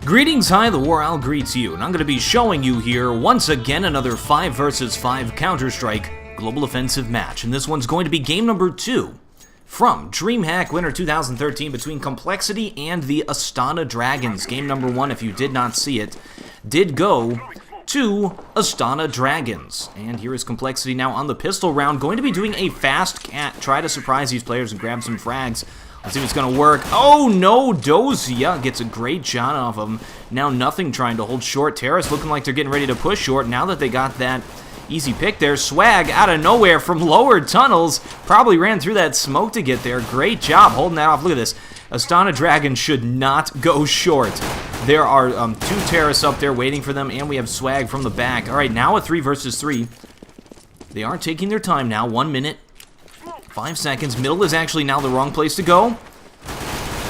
Greetings, hi, the War Owl greets you, and I'm going to be showing you here, once again, another 5 vs 5 Counter-Strike Global Offensive match, and this one's going to be game number 2 from Dreamhack Winter 2013 between compLexity and the Astana Dragons. Game number 1, if you did not see it, did go to Astana Dragons. And here is compLexity now on the pistol round, going to be doing a fast cat, try to surprise these players and grab some frags. Let's see if it's going to work. Oh no, dust2 gets a great shot off of him. Now nothing trying to hold short. Terrace looking like they're getting ready to push short now that they got that easy pick there. Swag out of nowhere from lower tunnels. Probably ran through that smoke to get there. Great job holding that off. Look at this. Astana Dragons should not go short. There are 2 Terrace up there waiting for them, and we have Swag from the back. All right, now a 3 vs 3. They are taking their time now. 1 minute. 5 seconds. Middle is actually now the wrong place to go.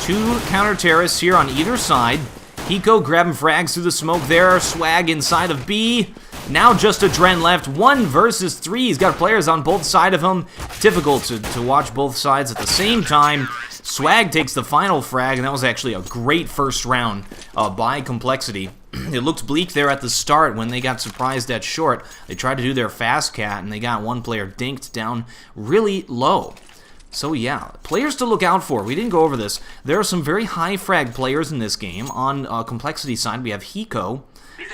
2 counter terrorists here on either side. Hiko grabbing frags through the smoke there. Swag inside of B. Now just a Dren left. 1 vs 3. He's got players on both sides of him. Difficult to watch both sides at the same time. Swag takes the final frag, and that was actually a great first round by compLexity. It looked bleak there at the start when they got surprised at short. They tried to do their fast cat, and they got one player dinked down really low. So yeah, players to look out for. We didn't go over this. There are some very high frag players in this game. On compLexity side, we have Hiko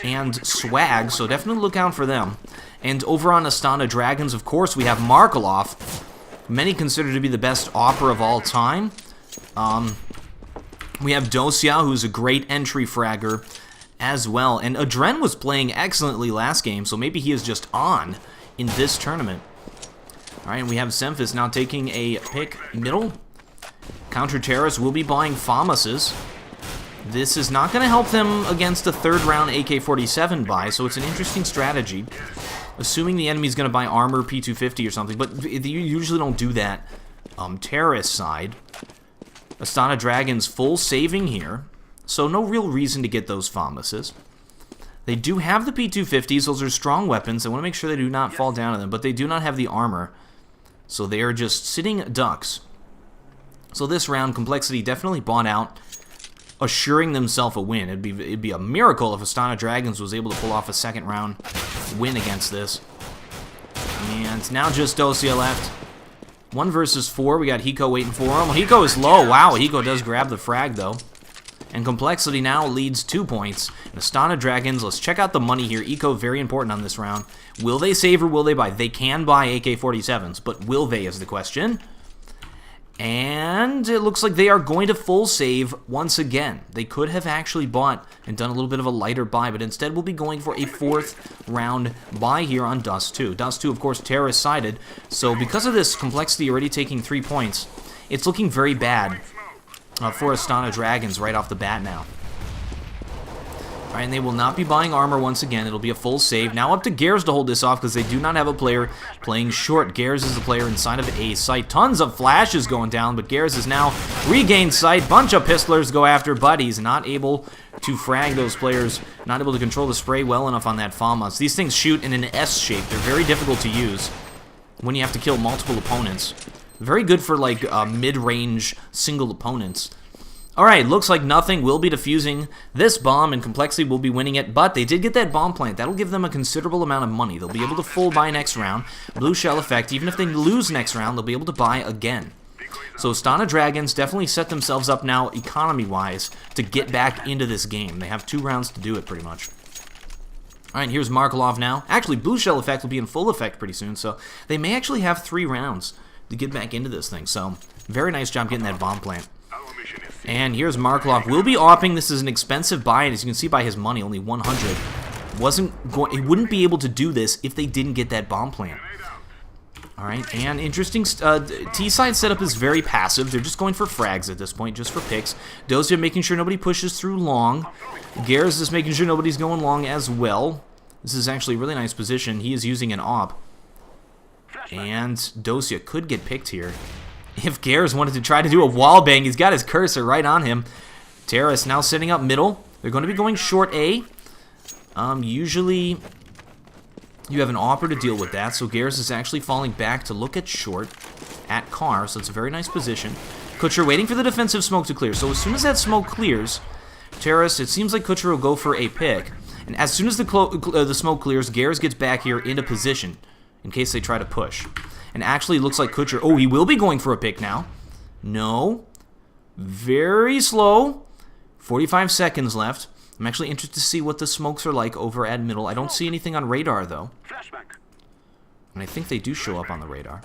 and Swag, so definitely look out for them. And over on Astana Dragons, of course, we have Markelov. Many consider to be the best AWPer of all time. We have dust2, who's a great entry fragger as well. And Adren was playing excellently last game, so maybe he is just on in this tournament. Alright, and we have Semphis now taking a pick middle. Counter-terrorists will be buying FAMASes. This is not going to help them against a third round AK-47 buy, so it's an interesting strategy. Assuming the enemy's going to buy armor, P250 or something, but you usually don't do that. Terrorist side. Astana Dragons full saving here, so no real reason to get those FAMASes. They do have the P250s, those are strong weapons. I want to make sure they do not fall down to them, but they do not have the armor. So they are just sitting ducks. So this round, compLexity definitely bought out, assuring themselves a win. It'd be a miracle if Astana Dragons was able to pull off a second round win against this. And now just dust2 left. 1 vs 4. We got Hiko waiting for him. Well, Hiko is low. Wow, Hiko does grab the frag though. And compLexity now leads 2 points. And Astana Dragons, let's check out the money here. Eco very important on this round. Will they save or will they buy? They can buy AK-47s, but will they is the question. And it looks like they are going to full save once again. They could have actually bought and done a little bit of a lighter buy, but instead we'll be going for a 4th round buy here on dust2. dust2, of course, terrorist-sided. So because of this, compLexity already taking 3 points. It's looking very bad for Astana Dragons right off the bat now. Alright, and they will not be buying armor once again. It'll be a full save. Now up to Gares to hold this off because they do not have a player playing short. Gares is the player inside of A site. Tons of flashes going down, but Gares is now regained sight. Bunch of pistolers go after, but he's not able to frag those players. Not able to control the spray well enough on that FAMAS. These things shoot in an S shape. They're very difficult to use when you have to kill multiple opponents. Very good for like mid-range single opponents. Alright, looks like nothing will be defusing this bomb, and compLexity will be winning it, but they did get that bomb plant. That'll give them a considerable amount of money. They'll be able to full buy next round. Blue shell effect, even if they lose next round, they'll be able to buy again. So Astana Dragons definitely set themselves up now, economy-wise, to get back into this game. They have 2 rounds to do it, pretty much. Alright, here's Markelov now. Actually, blue shell effect will be in full effect pretty soon, so they may actually have 3 rounds to get back into this thing. So, very nice job getting that bomb plant. And here's Markelov. Will be AWPing. This is an expensive buy, and as you can see by his money, only 100. He wouldn't be able to do this if they didn't get that bomb plant. Alright, and interesting. T-side setup is very passive. They're just going for frags at this point, just for picks. dust2 making sure nobody pushes through long. Gares is making sure nobody's going long as well. This is actually a really nice position. He is using an AWP. And dust2 could get picked here. If Gares wanted to try to do a wall bang, he's got his cursor right on him. Terrace now setting up middle. They're going to be going short A. Usually, you have an AWPer to deal with that, so Gares is actually falling back to look at short at car, so it's a very nice position. Kutcher waiting for the defensive smoke to clear, so as soon as that smoke clears, Terrace, it seems like Kutcher will go for a pick. And as soon as the smoke clears, Gares gets back here into position in case they try to push. And actually, it looks like Kutcher... Oh, he will be going for a pick now. No. Very slow. 45 seconds left. I'm actually interested to see what the smokes are like over at middle. I don't see anything on radar, though. And I think they do show up on the radar.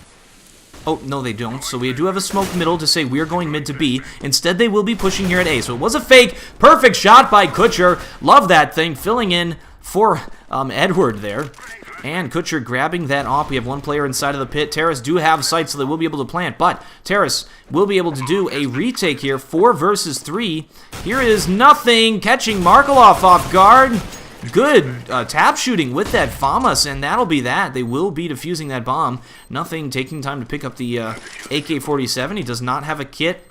Oh, no, they don't. So we do have a smoke middle to say we're going mid to B. Instead, they will be pushing here at A. So it was a fake. Perfect shot by Kutcher. Love that thing. Filling in for Edward there. And Kutcher grabbing that off. We have one player inside of the pit. Terrace do have sight, so they will be able to plant. But Terrace will be able to do a retake here. 4 versus 3. Here is nothing. Catching Markelov off guard. Good tap shooting with that FAMAS, and that'll be that. They will be defusing that bomb. Nothing taking time to pick up the AK-47. He does not have a kit.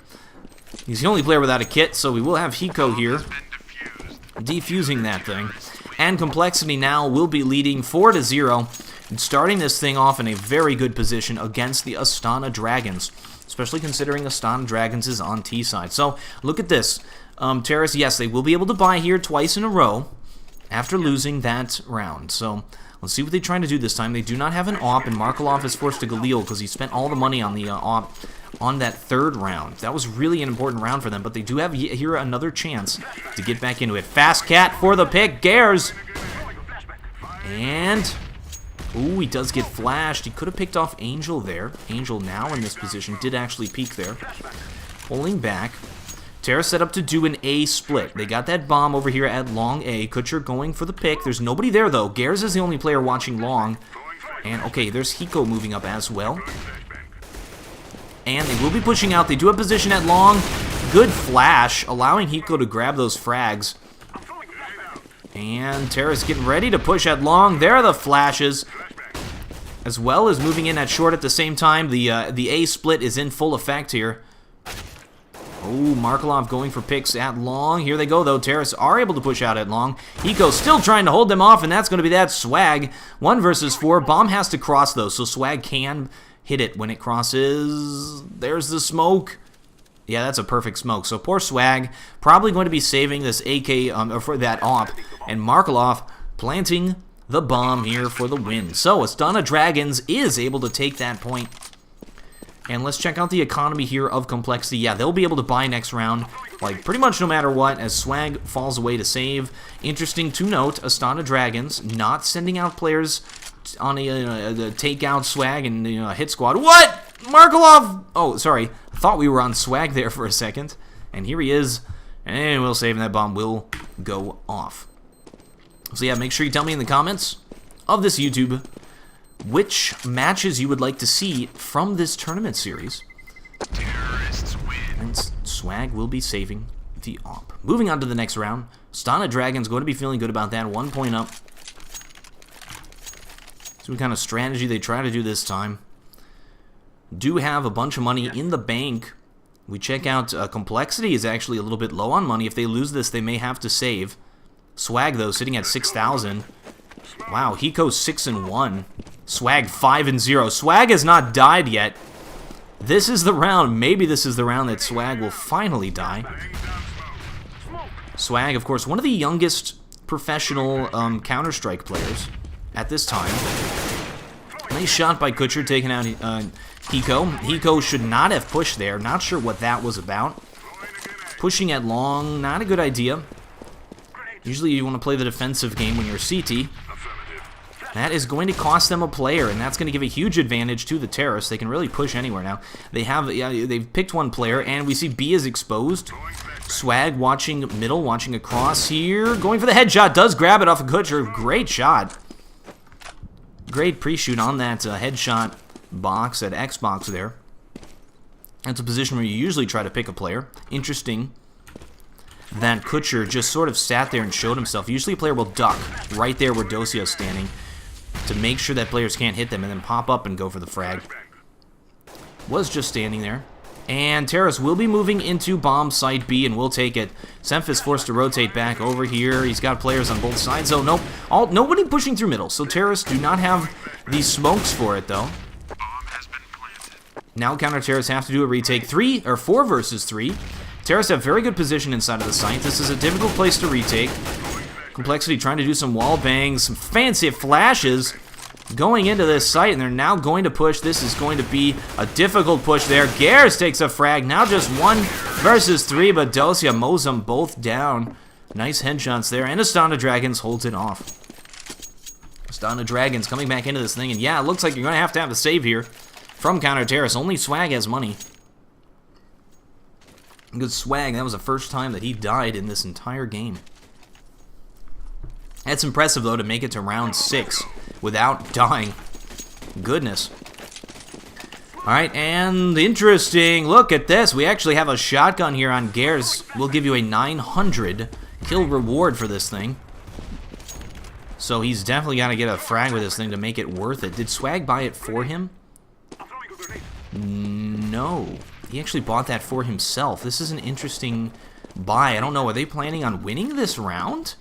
He's the only player without a kit, so we will have Hiko here defusing that thing. And compLexity now will be leading 4-0 and starting this thing off in a very good position against the Astana Dragons, especially considering Astana Dragons is on T side. So look at this. Terrace, yes, they will be able to buy here twice in a row after losing that round. So let's see what they're trying to do this time. They do not have an AWP, and Markelov is forced to Galil because he spent all the money on the AWP on that 3rd round. That was really an important round for them, but they do have here another chance to get back into it. Fast Cat for the pick. Gares. And, ooh, he does get flashed. He could have picked off Angel there. Angel now in this position did actually peek there. Pulling back. Terra set up to do an A split. They got that bomb over here at long A. Kutcher going for the pick. There's nobody there, though. Gares is the only player watching long. And, okay, there's Hiko moving up as well. And they will be pushing out. They do have position at long. Good flash, allowing Hiko to grab those frags. And Terra's getting ready to push at long. There are the flashes. As well as moving in at short at the same time. The A split is in full effect here. Oh, Markelov going for picks at long. Here they go, though. Terrace are able to push out at long. Hiko still trying to hold them off, and that's going to be that. Swag. 1 versus 4. Bomb has to cross, though, so Swag can hit it when it crosses. There's the smoke. Yeah, that's a perfect smoke. So poor Swag. Probably going to be saving this AK for that AWP. And Markelov planting the bomb here for the win. So Astana Dragons is able to take that point. And let's check out the economy here of compLexity. Yeah, they'll be able to buy next round, like pretty much no matter what, as Swag falls away to save. Interesting to note, Astana Dragons not sending out players on a takeout Swag and a hit squad. What? Markelov! Oh, sorry. I thought we were on Swag there for a second. And here he is. And we'll save, and that bomb will go off. So yeah, make sure you tell me in the comments of this YouTube which matches you would like to see from this tournament series. And Swag will be saving the AWP. Moving on to the next round. Astana Dragons going to be feeling good about that. 1 point up. See what kind of strategy they try to do this time. Do have a bunch of money in the bank. We check out compLexity is actually a little bit low on money. If they lose this, they may have to save. Swag, though, sitting at 6,000. Wow, Hiko's 6-1. Swag 5-0. Swag has not died yet. This is the round. Maybe this is the round that Swag will finally die. Swag, of course, one of the youngest professional Counter-Strike players at this time. Nice shot by Kutcher, taking out Hiko. Hiko should not have pushed there. Not sure what that was about. Pushing at long, not a good idea. Usually you want to play the defensive game when you're CT. That is going to cost them a player, and that's going to give a huge advantage to the Terrace. They can really push anywhere now. They've picked one player, and we see B is exposed. Swag watching middle, watching across here. Going for the headshot, does grab it off of Kutcher. Great shot. Great pre-shoot on that headshot box, that Xbox there. That's a position where you usually try to pick a player. Interesting that Kutcher just sort of sat there and showed himself. Usually a player will duck right there where Docio's standing to make sure that players can't hit them and then pop up and go for the frag. Was just standing there. And Terrace will be moving into bomb site B, and we'll take it. Semphis forced to rotate back over here. He's got players on both sides. So nope, nobody pushing through middle. So Terrace do not have these smokes for it, though. Now counter Terrace have to do a retake. 4 versus 3. Terrace have very good position inside of the site. This is a difficult place to retake. compLexity trying to do some wall bangs, some fancy flashes going into this site, and they're now going to push. This is going to be a difficult push there. Gears takes a frag. Now just 1 versus 3, but Dosia mows them both down. Nice headshots there, and Astana Dragons holds it off. Astana Dragons coming back into this thing, and yeah, it looks like you're going to have a save here from Counter Terrace. Only Swag has money. Good Swag, that was the first time that he died in this entire game. That's impressive, though, to make it to round 6 without dying. Goodness. Alright, and interesting. Look at this. We actually have a shotgun here on Gears. We'll give you a 900 kill reward for this thing. So he's definitely got to get a frag with this thing to make it worth it. Did Swag buy it for him? No. He actually bought that for himself. This is an interesting buy. I don't know. Are they planning on winning this round?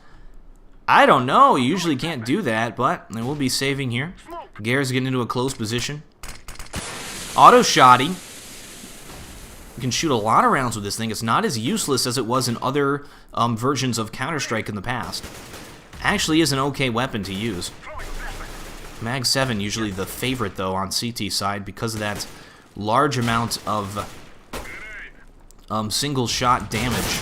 I don't know. You usually can't do that, but they will be saving here. Gears getting into a close position. Auto shotty. You can shoot a lot of rounds with this thing. It's not as useless as it was in other versions of Counter-Strike in the past. Actually is an okay weapon to use. Mag 7 usually the favorite, though, on CT side because of that large amount of single shot damage.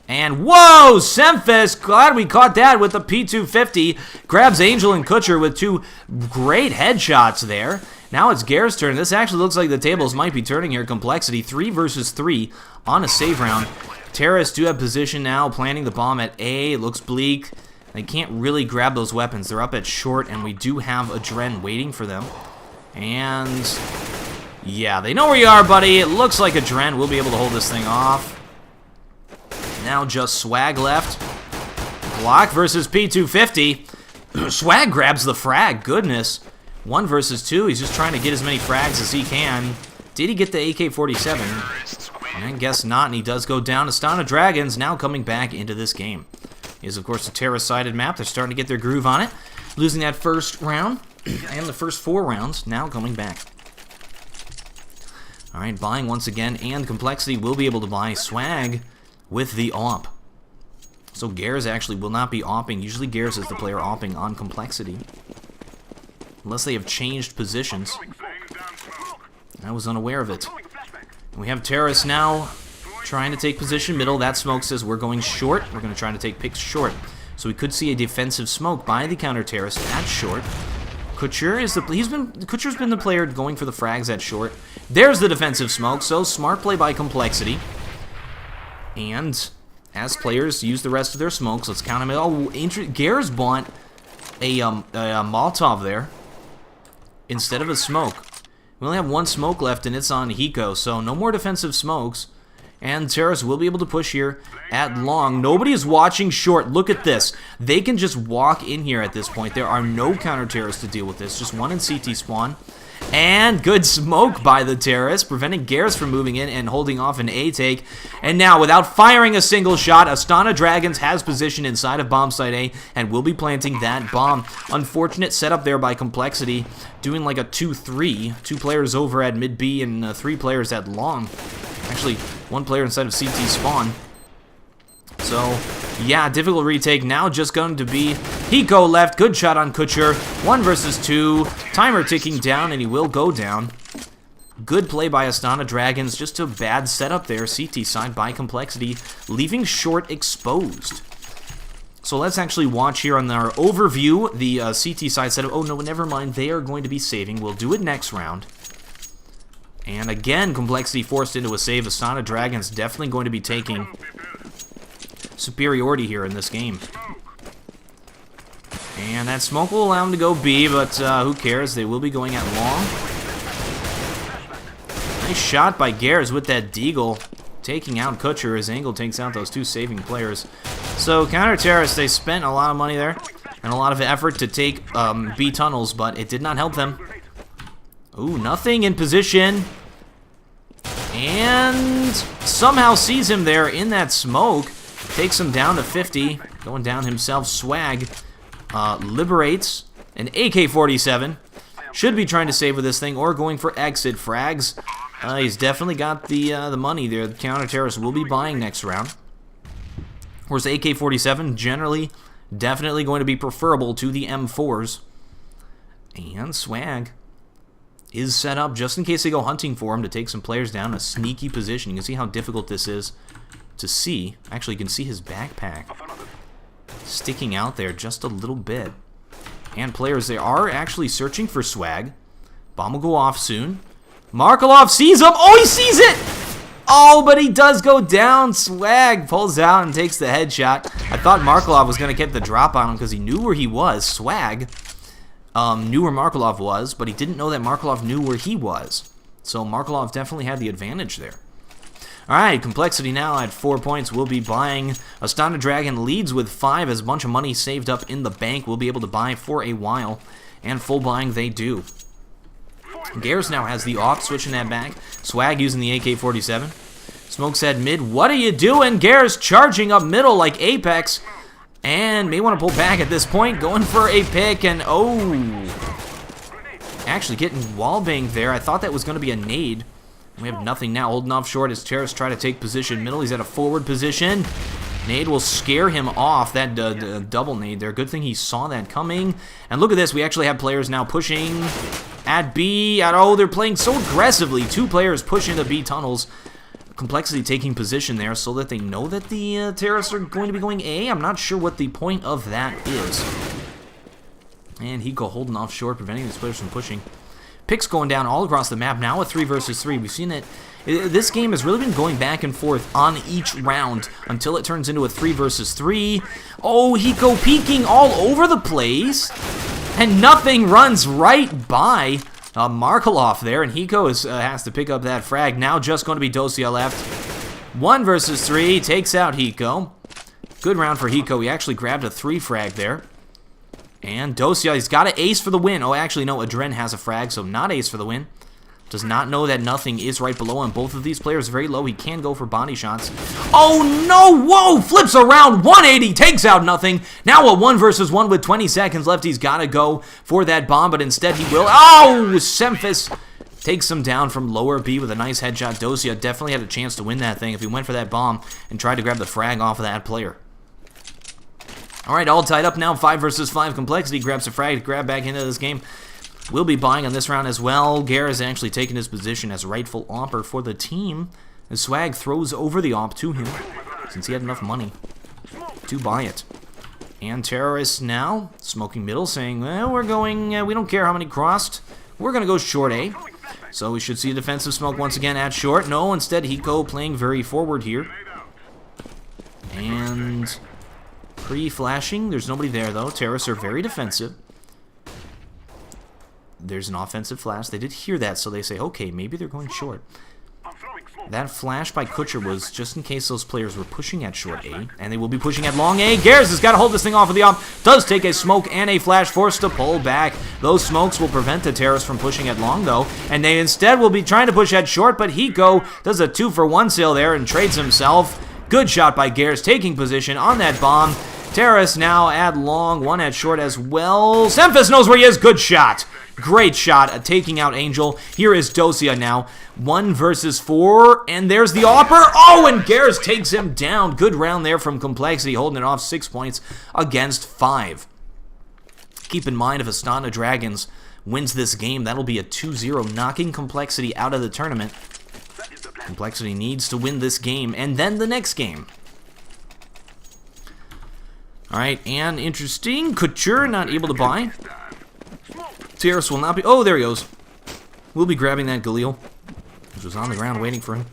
And whoa, Semphis, glad we caught that with the P250. Grabs Angel and Kutcher with 2 great headshots there. Now it's Gears' turn. This actually looks like the tables might be turning here. compLexity 3 versus 3 on a save round. Terrorists do have position now, planting the bomb at A. It looks bleak. They can't really grab those weapons. They're up at short, and we do have Adren waiting for them. And yeah, they know where you are, buddy. It looks like Adren will be able to hold this thing off. Now just Swag left. Block versus P250. Swag grabs the frag. Goodness. 1 versus 2. He's just trying to get as many frags as he can. Did he get the AK-47? I guess not, and he does go down. Astana Dragons now coming back into this game. Is, of course, a Terrace-sided map. They're starting to get their groove on it. Losing that first round and the first 4 rounds. Now coming back. Alright, buying once again, and compLexity will be able to buy Swag with the AWP. So Gears actually will not be AWPing. Usually Gears is the player AWPing on compLexity. Unless they have changed positions. I was unaware of it. And we have Terrace now trying to take position middle. That smoke says we're going short. We're going to try to take picks short. So we could see a defensive smoke by the Counter Terrace at short. Kutcher's been the player going for the frags at short. There's the defensive smoke. So smart play by compLexity. And as players use the rest of their smokes, let's count them. Oh, Gears bought a Molotov there instead of a smoke. We only have 1 smoke left, and it's on Hiko, so no more defensive smokes. And Terrace will be able to push here at long. Nobody is watching short. Look at this. They can just walk in here at this point. There are no Counter Terrorists to deal with this. Just 1 in CT spawn. And good smoke by the Terrace, preventing Gears from moving in and holding off an A take. And now, without firing a single shot, Astana Dragons has position inside of bomb site A and will be planting that bomb. Unfortunate setup there by compLexity, doing like a 2-3. 2 players over at mid B and 3 players at long. Actually, 1 player inside of CT spawn. So, yeah, difficult retake. Now just going to be Hiko left. Good shot on Kutcher. 1 versus 2. Timer ticking down, and he will go down. Good play by Astana Dragons. Just a bad setup there. CT side by compLexity, leaving short exposed. So let's actually watch here on our overview the CT side setup. Oh, no, never mind. They are going to be saving. We'll do it next round. And again, compLexity forced into a save. Astana Dragons definitely going to be taking superiority here in this game. And that smoke will allow him to go B, but who cares? They will be going at long. Nice shot by Gears with that deagle, taking out Kutcher. His angle takes out those 2 saving players. So Counter Terrace, they spent a lot of money there and a lot of effort to take B tunnels, but it did not help them. Ooh, nothing in position. And somehow sees him there in that smoke. Takes him down to 50. Going down himself. Swag liberates an AK-47. Should be trying to save with this thing or going for exit frags. He's definitely got the money there. The counter-terrorist will be buying next round. Of course, the AK-47 generally definitely going to be preferable to the M4s. And Swag is set up just in case they go hunting for him to take some players down in a sneaky position. You can see how difficult this is to see. Actually, you can see his backpack sticking out there just a little bit. And players, they are actually searching for Swag. Bomb will go off soon. Markelov sees him. Oh, he sees it! Oh, but he does go down. Swag pulls out and takes the headshot. I thought Markelov was going to get the drop on him because he knew where he was. Swag knew where Markelov was, but he didn't know that Markelov knew where he was. So Markelov definitely had the advantage there. Alright, compLexity now at 4 points. We'll be buying. Astana Dragon leads with 5 as a bunch of money saved up in the bank. We'll be able to buy for a while. And full buying they do. Gares now has the AWP, switching that back. Swag using the AK-47. Smoke's head mid. What are you doing? Gares charging up middle like Apex. And may want to pull back at this point. Going for a pick and actually getting wallbanged there. I thought that was going to be a nade. We have nothing now. Holding off short as terrorists try to take position middle. He's at a forward position. Nade will scare him off. That double nade there. Good thing he saw that coming. And look at this. We actually have players now pushing at B. They're playing so aggressively. 2 players pushing the B tunnels. compLexity taking position there so that they know that the terrorists are going to be going A. I'm not sure what the point of that is. And Hiko holding off short, preventing these players from pushing. Picks going down all across the map. Now a 3 versus 3. We've seen it. This game has really been going back and forth on each round until it turns into a 3 versus 3. Oh, Hiko peeking all over the place. And nothing runs right by Markelov there. And Hiko has to pick up that frag. Now just going to be dust2 left. 1 versus 3. Takes out Hiko. Good round for Hiko. He actually grabbed a 3 frag there. And dust2, he's got an ace for the win. Oh, actually, no, Adren has a frag, so not ace for the win. Does not know that nothing is right below him. Both of these players very low. He can go for body shots. Oh, no! Whoa! Flips around. 180. Takes out nothing. Now a 1 versus 1 with 20 seconds left. He's got to go for that bomb, but instead he will. Oh! Semphis takes him down from lower B with a nice headshot. dust2 definitely had a chance to win that thing if he went for that bomb and tried to grab the frag off of that player. Alright, all tied up now. 5 versus 5. compLexity grabs a frag to grab back into this game. We'll be buying on this round as well. Gare is actually taking his position as rightful AWPer for the team. As Swag throws over the AWP to him, since he had enough money to buy it. And terrorists now smoking middle, saying, well, we're going, we don't care how many crossed. We're going to go short A. So we should see a defensive smoke once again at short. No, instead Hiko playing very forward here. And pre-flashing. There's nobody there, though. Terrorists are very defensive. There's an offensive flash. They did hear that, so they say, okay, maybe they're going short. That flash by Kutcher was just in case those players were pushing at short A, and they will be pushing at long A. Gares has got to hold this thing off of the AWP. Does take a smoke and a flash, forced to pull back. Those smokes will prevent the terrorists from pushing at long, though, and they instead will be trying to push at short, but Hiko does a 2-for-1 sale there and trades himself. Good shot by Gares, taking position on that bomb. Terrorists now at long, 1 at short as well. Semphis knows where he is. Good shot. Great shot at taking out Angel. Here is dust2 now. 1 versus 4. And there's the AWPer. Oh, and Gares takes him down. Good round there from compLexity, holding it off 6 points against 5. Keep in mind, if Astana Dragons wins this game, that'll be a 2-0, knocking compLexity out of the tournament. compLexity needs to win this game and then the next game. Alright, and interesting. Couture not able to buy. Terrorists will not be... Oh, there he goes. We'll be grabbing that Galil, which was on the ground waiting for him.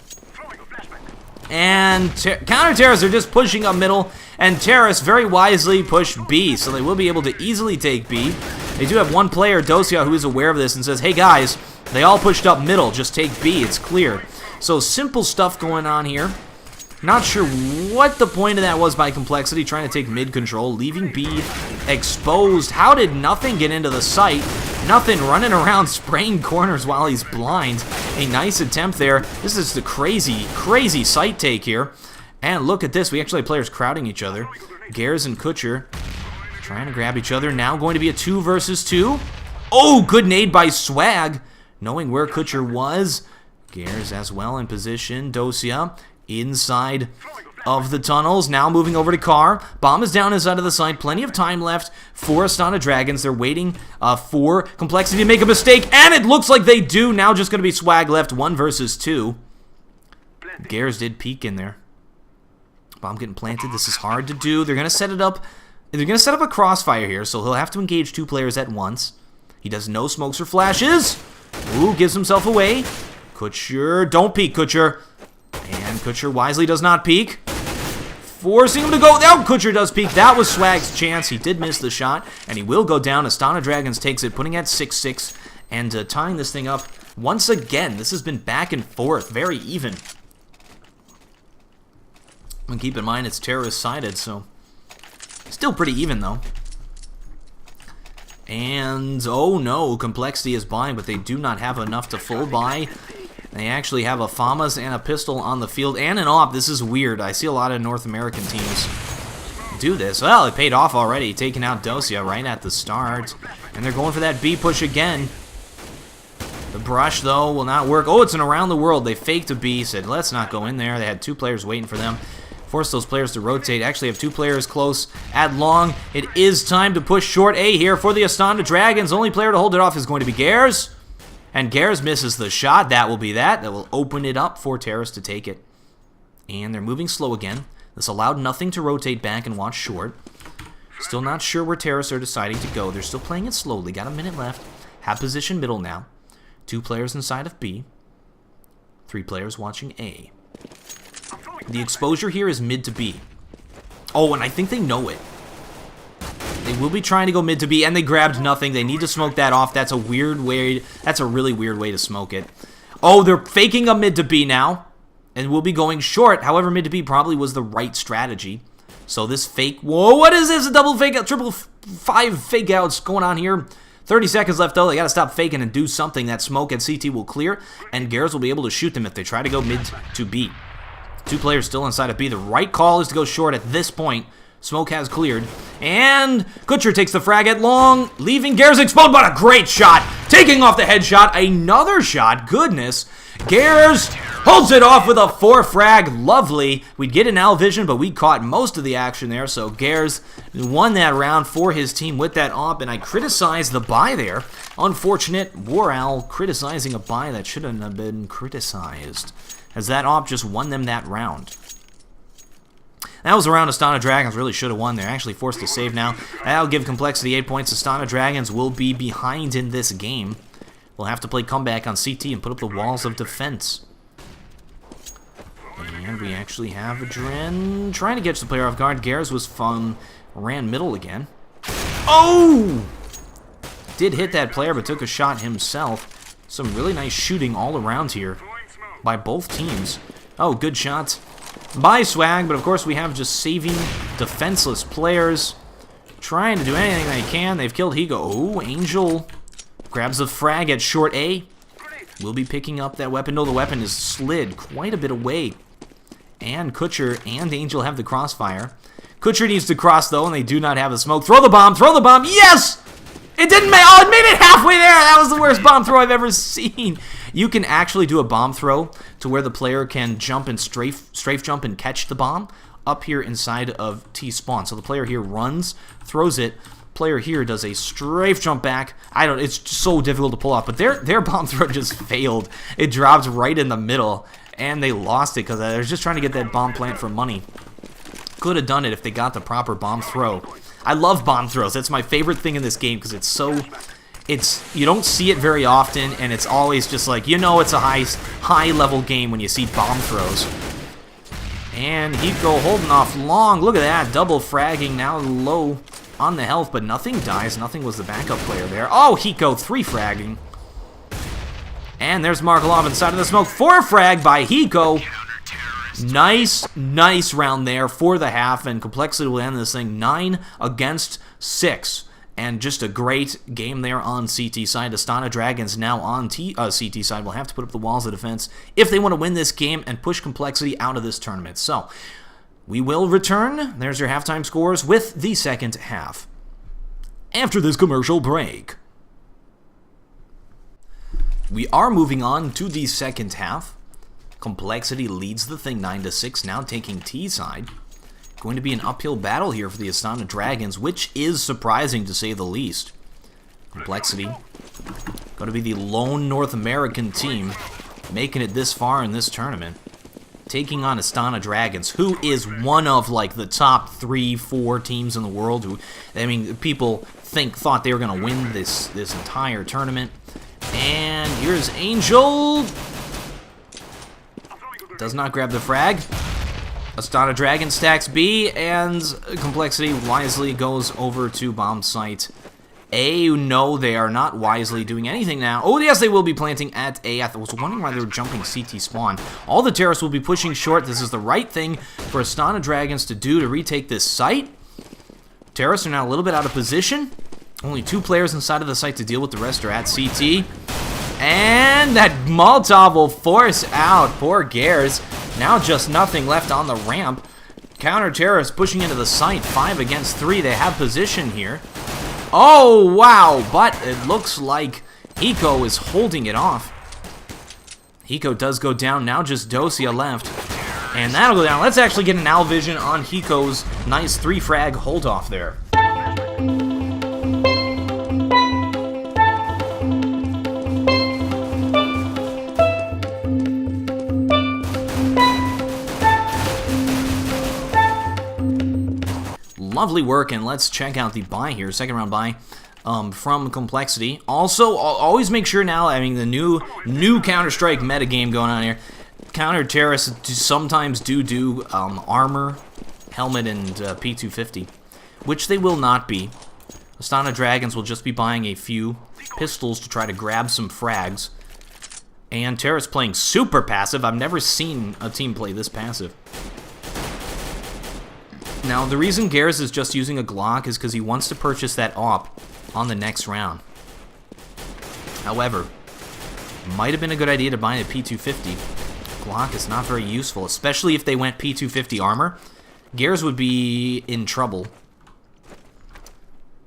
And counter-terrorists are just pushing up middle, and terrorists very wisely push B, so they will be able to easily take B. They do have one player, dust2, who is aware of this and says, hey guys, they all pushed up middle, just take B, it's clear. So simple stuff going on here. Not sure what the point of that was by compLexity, trying to take mid control, leaving B exposed. How did nothing get into the site? Nothing running around spraying corners while he's blind. A nice attempt there. This is the crazy, crazy site take here. And look at this. We actually have players crowding each other. Gares and Kutcher trying to grab each other. Now going to be a 2 versus 2. Oh, good nade by Swag. Knowing where Kutcher was. Gears as well in position. Dosia inside of the tunnels. Now moving over to Carr. Bomb is down inside of the site. Plenty of time left for Astana Dragons. They're waiting for compLexity to make a mistake. And it looks like they do. Now just going to be Swag left. 1 versus 2. Gears did peek in there. Bomb getting planted. This is hard to do. They're going to set it up. They're going to set up a crossfire here. So he'll have to engage 2 players at once. He does no smokes or flashes. Ooh, gives himself away. Kutcher. Don't peek, Kutcher. And Kutcher wisely does not peek. Forcing him to go down. Kutcher does peek. That was Swag's chance. He did miss the shot, and he will go down. Astana Dragons takes it, putting at 6-6, and tying this thing up once again. This has been back and forth, very even. And keep in mind, it's terrorist-sided, so still pretty even, though. And, oh no, compLexity is buying, but they do not have enough to full buy. They actually have a FAMAS and a pistol on the field, and an AWP. This is weird. I see a lot of North American teams do this. Well, it paid off already, taking out Dosia right at the start. And they're going for that B push again. The brush, though, will not work. Oh, it's an around the world. They faked a B, said, let's not go in there. They had 2 players waiting for them. Force those players to rotate. Actually have 2 players close at long. It is time to push short A here for the Astana Dragons. Only player to hold it off is going to be Gears. And Gears misses the shot. That will be that. That will open it up for Terrace to take it. And they're moving slow again. This allowed nothing to rotate back and watch short. Still not sure where Terrace are deciding to go. They're still playing it slowly. Got a minute left. Have position middle now. 2 players inside of B. 3 players watching A. The exposure here is mid to B. Oh, and I think they know it. They will be trying to go mid to B, and they grabbed nothing. They need to smoke that off. That's a weird way. That's a really weird way to smoke it. Oh, they're faking a mid to B now, and we'll be going short. However, mid to B probably was the right strategy. So this fake. Whoa, what is this? A double fake out, triple 5 fake outs going on here. 30 seconds left, though. They got to stop faking and do something. That smoke at CT will clear, and Gears will be able to shoot them if they try to go mid to B. 2 players still inside of B. The right call is to go short at this point. Smoke has cleared. And Kutcher takes the frag at long, leaving Gears exposed, but a great shot. Taking off the headshot. Another shot. Goodness. Gears holds it off with a 4 frag. Lovely. We'd get an Al vision, but we caught most of the action there. So Gears won that round for his team with that AWP, and I criticized the buy there. Unfortunate. War Al criticizing a buy that shouldn't have been criticized, as that AWP just won them that round. That was a round Astana Dragons really should have won. They're actually forced to save now. That'll give compLexity 8 points. Astana Dragons will be behind in this game. We'll have to play comeback on CT and put up the walls of defense. And we actually have Adren trying to catch the player off guard. Gears was fun. Ran middle again. Oh! Did hit that player, but took a shot himself. Some really nice shooting all around here by both teams. Oh, good shot by Swag, but of course we have just saving defenseless players. Trying to do anything they can. They've killed Higo. Oh, Angel grabs the frag at short A. We'll be picking up that weapon. No, the weapon is slid quite a bit away. And Kutcher and Angel have the crossfire. Kutcher needs to cross, though, and they do not have a smoke. Throw the bomb! Throw the bomb! Yes! It didn't make... Oh, it made it halfway there! That was the worst bomb throw I've ever seen. You can actually do a bomb throw to where the player can jump and strafe jump and catch the bomb up here inside of T-spawn. So the player here runs, throws it. Player here does a strafe jump back. It's so difficult to pull off, but their bomb throw just failed. It dropped right in the middle, and they lost it because they were just trying to get that bomb plant for money. Could have done it if they got the proper bomb throw. I love bomb throws. That's my favorite thing in this game because it's so... you don't see it very often, and it's always just like, you know, it's a high-level game when you see bomb throws. And Hiko holding off long. Look at that, double fragging, now low on the health, but nothing dies. Nothing was the backup player there. Oh, Hiko, 3 fragging. And there's Markelov inside of the smoke. 4 frag by Hiko. Nice round there for the half, and compLexity will end this thing 9 against 6. And just a great game there on CT side. Astana Dragons now on CT side will have to put up the walls of defense if they want to win this game and push compLexity out of this tournament. So, we will return. There's your halftime scores with the second half after this commercial break. We are moving on to the second half. compLexity leads the thing 9-6, now taking T side. Going to be an uphill battle here for the Astana Dragons, which is surprising to say the least. compLexity going to be the lone North American team making it this far in this tournament. Taking on Astana Dragons, who is one of like the top 3-4 teams in the world. Who, I mean, people thought they were going to win this entire tournament. And here's Angel. Does not grab the frag. Astana Dragon stacks B, and compLexity wisely goes over to bomb site A. No, they are not wisely doing anything now. Oh, yes, they will be planting at A. I was wondering why they were jumping CT spawn. All the terrorists will be pushing short. This is the right thing for Astana Dragons to do to retake this site. Terrorists are now a little bit out of position. Only 2 players inside of the site to deal with. The rest are at CT. And that Molotov will force out poor Gares. Now just nothing left on the ramp. Counter-terrorists pushing into the site. 5 against 3. They have position here. Oh, wow. But it looks like Hiko is holding it off. Hiko does go down. Now just Dosia left. And that'll go down. Let's actually get an Owl Vision on Hiko's nice 3-frag hold-off there. Lovely work, and let's check out the buy here. Second round buy from compLexity. Also, always make sure now, I mean, the new Counter-Strike metagame going on here. Counter-terrorists sometimes do armor, helmet, and P250, which they will not be. Astana Dragons will just be buying a few pistols to try to grab some frags. And terrorists playing super passive. I've never seen a team play this passive. Now, the reason Gares is just using a Glock is because he wants to purchase that AWP on the next round. However, might have been a good idea to buy a P250. Glock is not very useful, especially if they went P250 armor. Gares would be in trouble.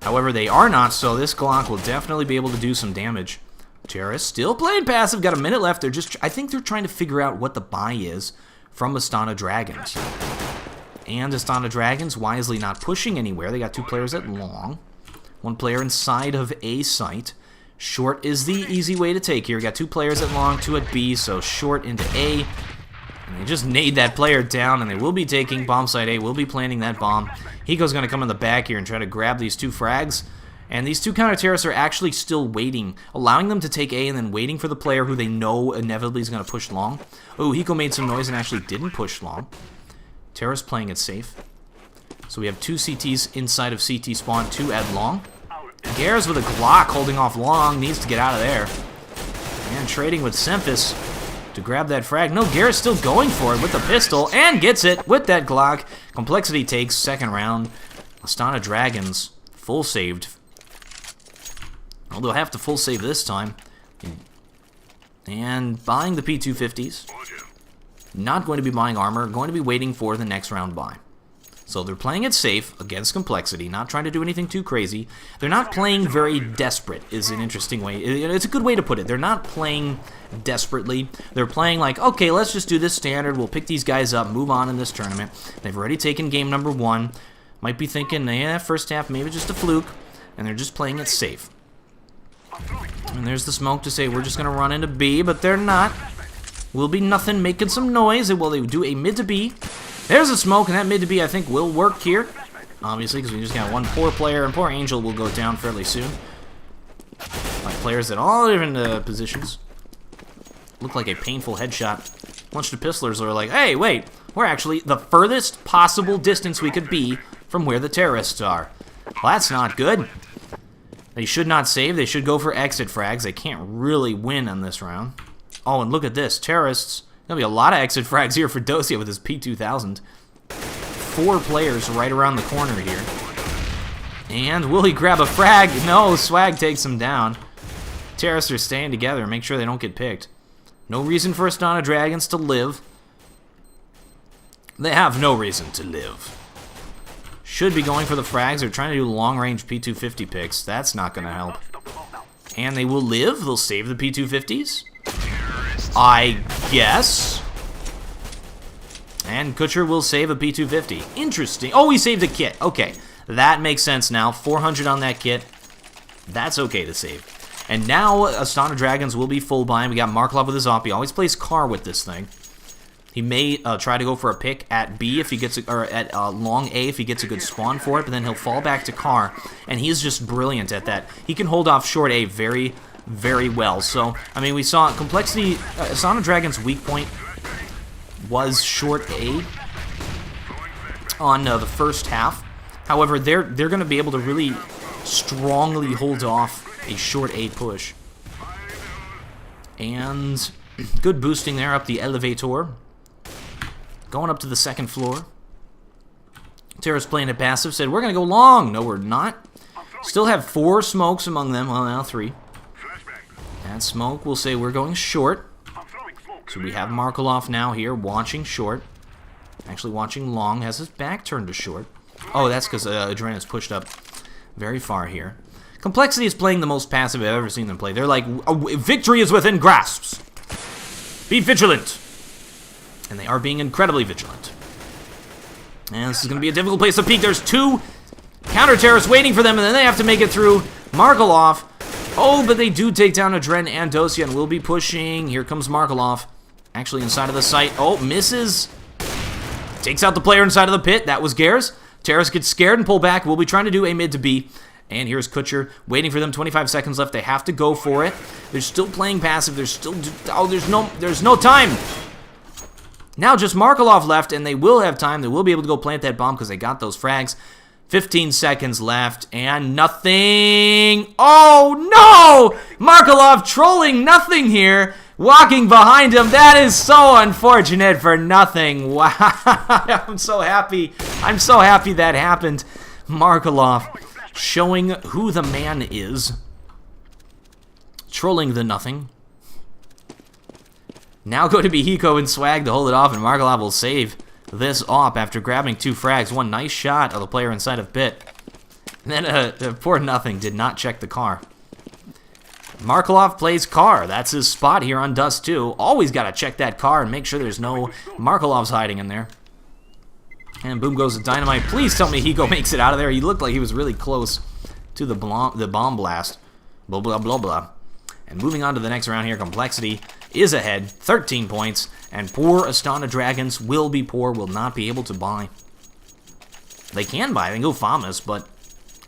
However, they are not, so this Glock will definitely be able to do some damage. Terrorists still playing passive, got a minute left. I think they're trying to figure out what the buy is from Astana Dragons. And Astana Dragons wisely not pushing anywhere. They got 2 players at long. 1 player inside of A site. Short is the easy way to take here. We got 2 players at long, 2 at B, so short into A. And they just nade that player down, and they will be taking bomb site A, will be planting that bomb. Hiko's going to come in the back here and try to grab these 2 frags. And these 2 counter-terrorists are actually still waiting, allowing them to take A and then waiting for the player who they know inevitably is going to push long. Oh, Hiko made some noise and actually didn't push long. Terrorists playing it safe. So we have 2 CTs inside of CT spawn, 2 at long. Gares with a Glock holding off long, needs to get out of there. And trading with Semphis to grab that frag. No, Gares still going for it with the pistol and gets it with that Glock. compLexity takes second round. Astana Dragons full saved. Well, they'll have to full save this time. And buying the P250s. Not going to be buying armor, going to be waiting for the next round buy. So they're playing it safe against compLexity, not trying to do anything too crazy. They're not playing very desperate, is an interesting way. It's a good way to put it. They're not playing desperately. They're playing like, okay, let's just do this standard. We'll pick these guys up, move on in this tournament. They've already taken game number 1. Might be thinking, yeah, first half, maybe just a fluke. And they're just playing it safe. And there's the smoke to say we're just going to run into B, but they're not. Will be nothing making some noise. Well, they do a mid to B. There's a smoke, and that mid to B I think will work here. Obviously, because we just got 1 poor player, and poor Angel will go down fairly soon. Like players at all different positions. Look like a painful headshot. Bunch of pistolers are like, hey, wait, we're actually the furthest possible distance we could be from where the terrorists are. Well, that's not good. They should not save. They should go for exit frags. They can't really win on this round. Oh, and look at this. Terrorists. There'll be a lot of exit frags here for Dosia with his P2000. 4 players right around the corner here. And will he grab a frag? No, Swag takes him down. Terrorists are staying together. Make sure they don't get picked. No reason for Astana Dragons to live. They have no reason to live. Should be going for the frags. They're trying to do long-range P250 picks. That's not going to help. And they will live. They'll save the P250s. I guess. And Kutcher will save a P250. Interesting. Oh, he saved a kit. Okay. That makes sense now. 400 on that kit. That's okay to save. And now Astana Dragons will be full buy. We got Markelov with his op. He always plays car with this thing. He may try to go for a pick at B if he gets or at long A if he gets a good spawn for it, but then he'll fall back to car, and he's just brilliant at that. He can hold off short A very, very well. So, I mean, we saw complexity. Astana Dragon's weak point was short A on the first half. However, they're going to be able to really strongly hold off a short A push. And good boosting there up the elevator. Going up to the second floor. Terra's playing it passive, said, we're going to go long. No, we're not. Still have 4 smokes among them. Well, now 3. And smoke will say we're going short. So we have Markelov now here watching short. Actually watching long. Has his back turned to short. Oh, that's because Adrena's pushed up very far here. compLexity is playing the most passive I've ever seen them play. They're like, victory is within grasps. Be vigilant. And they are being incredibly vigilant. And this is going to be a difficult place to peek. There's 2 counter-terrorists waiting for them, and then they have to make it through Markelov. Oh, but they do take down Adren and Dosia, and will be pushing. Here comes Markelov. Actually inside of the site. Oh, misses. Takes out the player inside of the pit. That was Gares. Terrace gets scared and pull back. We'll be trying to do a mid to B. And here's Kutcher waiting for them. 25 seconds left. They have to go for it. They're still playing passive. There's still... Oh, there's no time. Now just Markelov left, and they will have time. They will be able to go plant that bomb because they got those frags. 15 seconds left, and nothing. Oh, no! Markelov trolling nothing here. Walking behind him. That is so unfortunate for nothing. Wow. I'm so happy. I'm so happy that happened. Markelov showing who the man is. Trolling the nothing. Now going to be Hiko and Swag to hold it off, and Markelov will save this op after grabbing 2 frags. One nice shot of the player inside of pit. And then poor nothing did not check the car. Markelov plays car. That's his spot here on dust2. Always got to check that car and make sure there's no Markelovs hiding in there. And boom goes the dynamite. Please tell me Hiko makes it out of there. He looked like he was really close to the bomb blast. Blah, blah, blah, blah. And moving on to the next round here, compLexity is ahead, 13 points, and poor Astana Dragons will be poor, will not be able to buy. They can buy, they can go Famas, but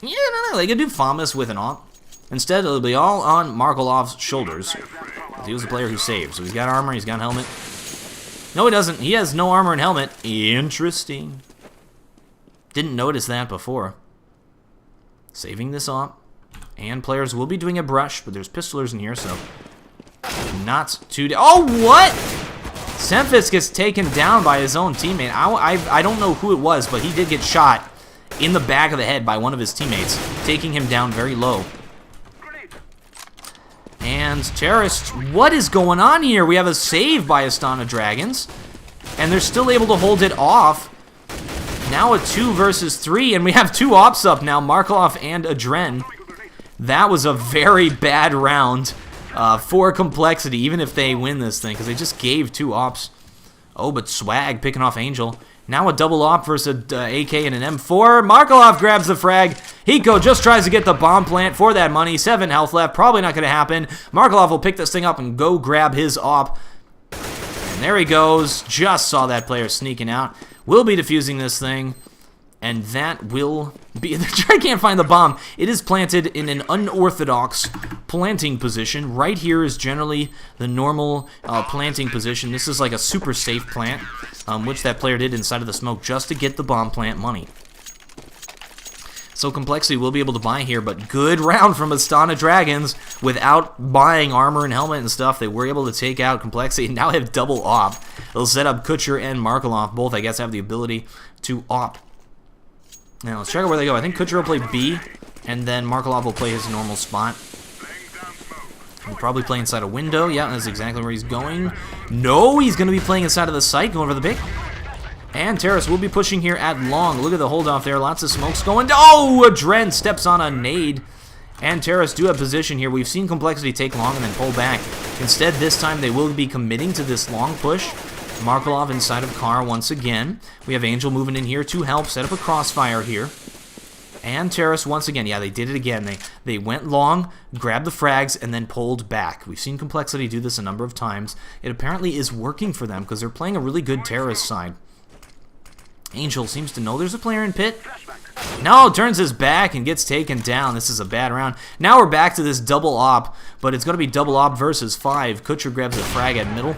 yeah, no, they can do Famas with an op. Instead, it'll be all on Markelov's shoulders. He was the player who saved, so he's got armor, he's got helmet. No, he doesn't. He has no armor and helmet. Interesting. Didn't notice that before. Saving this op. And players will be doing a brush, but there's pistolers in here, so not too... Oh, what? Semphis gets taken down by his own teammate. I don't know who it was, but he did get shot in the back of the head by one of his teammates, taking him down very low. And Terrorist, what is going on here? We have a save by Astana Dragons, and they're still able to hold it off. Now a 2 versus 3, and we have 2 ops up now, Markelov and Adren. That was a very bad round for compLexity, even if they win this thing, because they just gave 2 ops. Oh, but Swag picking off Angel. Now a double op versus an AK and an M4. Markelov grabs the frag. Hiko just tries to get the bomb plant for that money. 7 health left. Probably not going to happen. Markelov will pick this thing up and go grab his op. And there he goes. Just saw that player sneaking out. Will be defusing this thing. And that will be... I can't find the bomb. It is planted in an unorthodox planting position. Right here is generally the normal planting position. This is like a super safe plant, which that player did inside of the smoke just to get the bomb plant money. So compLexity will be able to buy here, but good round from Astana Dragons. Without buying armor and helmet and stuff, they were able to take out compLexity and now have double op. They'll set up Kutcher and Markelov. Both, I guess, have the ability to op. Now, let's check out where they go. I think Kutcher will play B, and then Markelov will play his normal spot. He'll probably play inside a window. Yeah, that's exactly where he's going. No, he's going to be playing inside of the site, going for the pick. And Terrace will be pushing here at long. Look at the hold off there. Lots of smokes going. Oh, Adren steps on a nade. And Terrace do have position here. We've seen compLexity take long and then pull back. Instead, this time they will be committing to this long push. Markelov inside of Car once again. We have Angel moving in here to help set up a crossfire here. And Terrace once again. Yeah, they did it again. They went long, grabbed the frags, and then pulled back. We've seen compLexity do this a number of times. It apparently is working for them because they're playing a really good Terrace side. Angel seems to know there's a player in pit. No, turns his back and gets taken down. This is a bad round. Now we're back to this double op, but it's going to be double op versus 5. Kutcher grabs a frag at middle.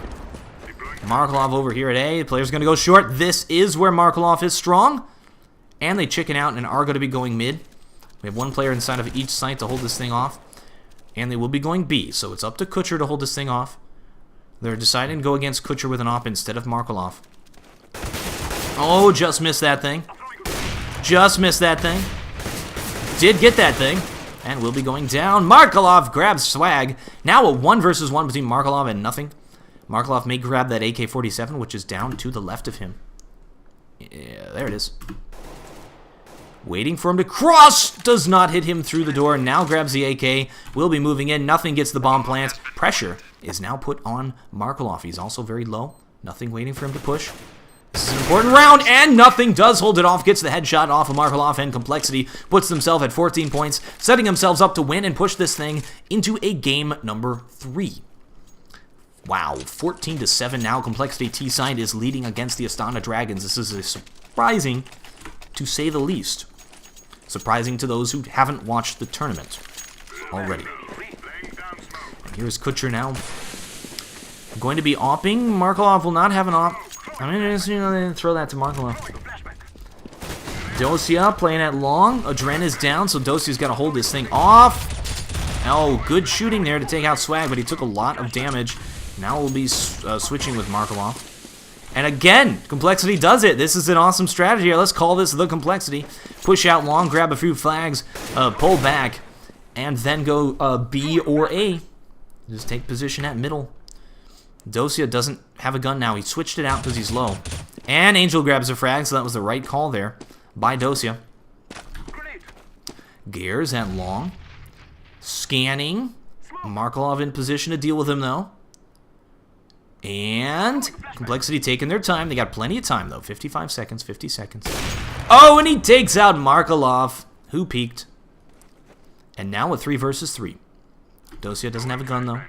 Markelov over here at A. The player's going to go short. This is where Markelov is strong. And they chicken out and are going to be going mid. We have one player inside of each site to hold this thing off. And they will be going B, so it's up to Kutcher to hold this thing off. They're deciding to go against Kutcher with an op instead of Markelov. Oh, just missed that thing. Just missed that thing. Did get that thing. And will be going down. Markelov grabs swag. Now a 1 versus 1 between Markelov and nothing. Markelov may grab that AK-47, which is down to the left of him. Yeah, there it is. Waiting for him to cross. Does not hit him through the door. Now grabs the AK. Will be moving in. Nothing gets the bomb plant. Pressure is now put on Markelov. He's also very low. Nothing waiting for him to push. This is an important round, and nothing does hold it off. Gets the headshot off of Markelov, and compLexity puts themselves at 14 points, setting themselves up to win and push this thing into a game number 3. Wow, 14-7 now. compLexity T-side is leading against the Astana Dragons. This is surprising, to say the least. Surprising to those who haven't watched the tournament already. And here's Kutcher now. Going to be opping. Markelov will not have an op. I mean, they didn't throw that to Markelov. Dosia playing at long. Adren is down, so Dosia's got to hold this thing off. Oh, good shooting there to take out Swag, but he took a lot of damage. Now we'll be switching with Markelov. And again, compLexity does it. This is an awesome strategy here. Let's call this the compLexity. Push out long, grab a few flags, pull back, and then go B or A. Just take position at middle. Dosia doesn't have a gun now. He switched it out because he's low. And Angel grabs a frag, so that was the right call there by Dosia. Gears at long. Scanning. Markelov in position to deal with him, though. And compLexity taking their time. They got plenty of time, though. 55 seconds, 50 seconds. Oh, and he takes out Markelov, who peeked. And now a 3 versus 3. Dosia doesn't have a gun, though.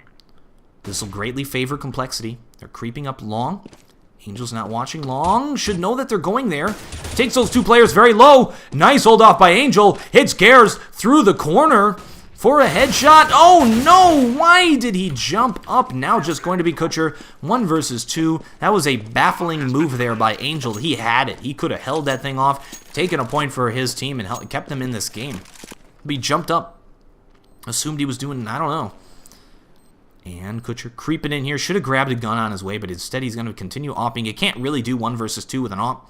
This will greatly favor compLexity. They're creeping up long. Angel's not watching long. Should know that they're going there. Takes those 2 players very low. Nice hold off by Angel. Hits Gears through the corner for a headshot. Oh no! Why did he jump up? Now just going to be Kutcher. 1 versus 2. That was a baffling move there by Angel. He had it. He could have held that thing off, taken a point for his team, and kept them in this game. But he jumped up. Assumed he was doing, I don't know. And Kutcher creeping in here. Should have grabbed a gun on his way, but instead he's going to continue opping. You can't really do 1 versus 2 with an op,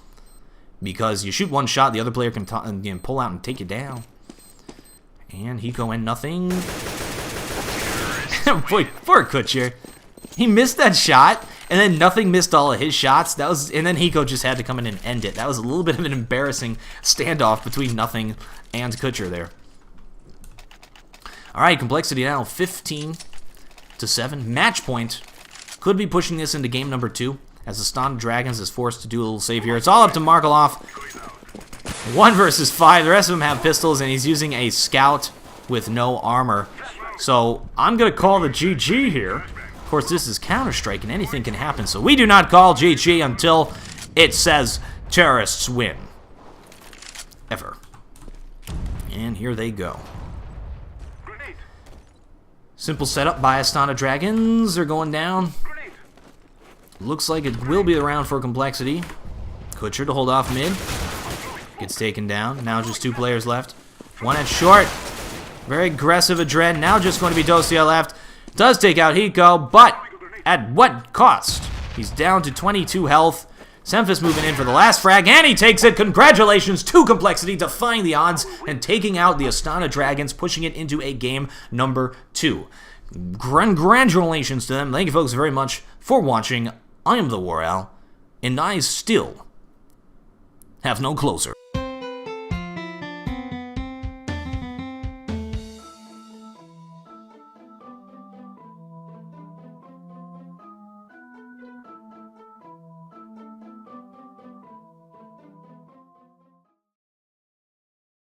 because you shoot 1 shot, the other player can pull out and take you down. And Hiko and nothing. Boy, poor Kutcher. He missed that shot, and then nothing missed all of his shots. And then Hiko just had to come in and end it. That was a little bit of an embarrassing standoff between nothing and Kutcher there. All right, compLexity now 15-7. Match point. Could be pushing this into game number 2, as the Astana Dragons is forced to do a little save here. It's all up to Markelov. 1 versus 5. The rest of them have pistols, and he's using a scout with no armor. So I'm going to call the GG here. Of course, this is Counter-Strike, and anything can happen. So we do not call GG until it says terrorists win. Ever. And here they go. Simple setup by Astana Dragons. They're going down. Looks like it will be the round for compLexity. Kutcher to hold off mid. Gets taken down. Now just 2 players left. 1 at short. Very aggressive Adren. Now just going to be Dosia left. Does take out Hiko, but at what cost? He's down to 22 health. Semphis moving in for the last frag, and he takes it. Congratulations to compLexity, defying the odds and taking out the Astana Dragons, pushing it into a game number 2. Congratulations to them. Thank you folks very much for watching. I am the War Owl, and I still have no closer.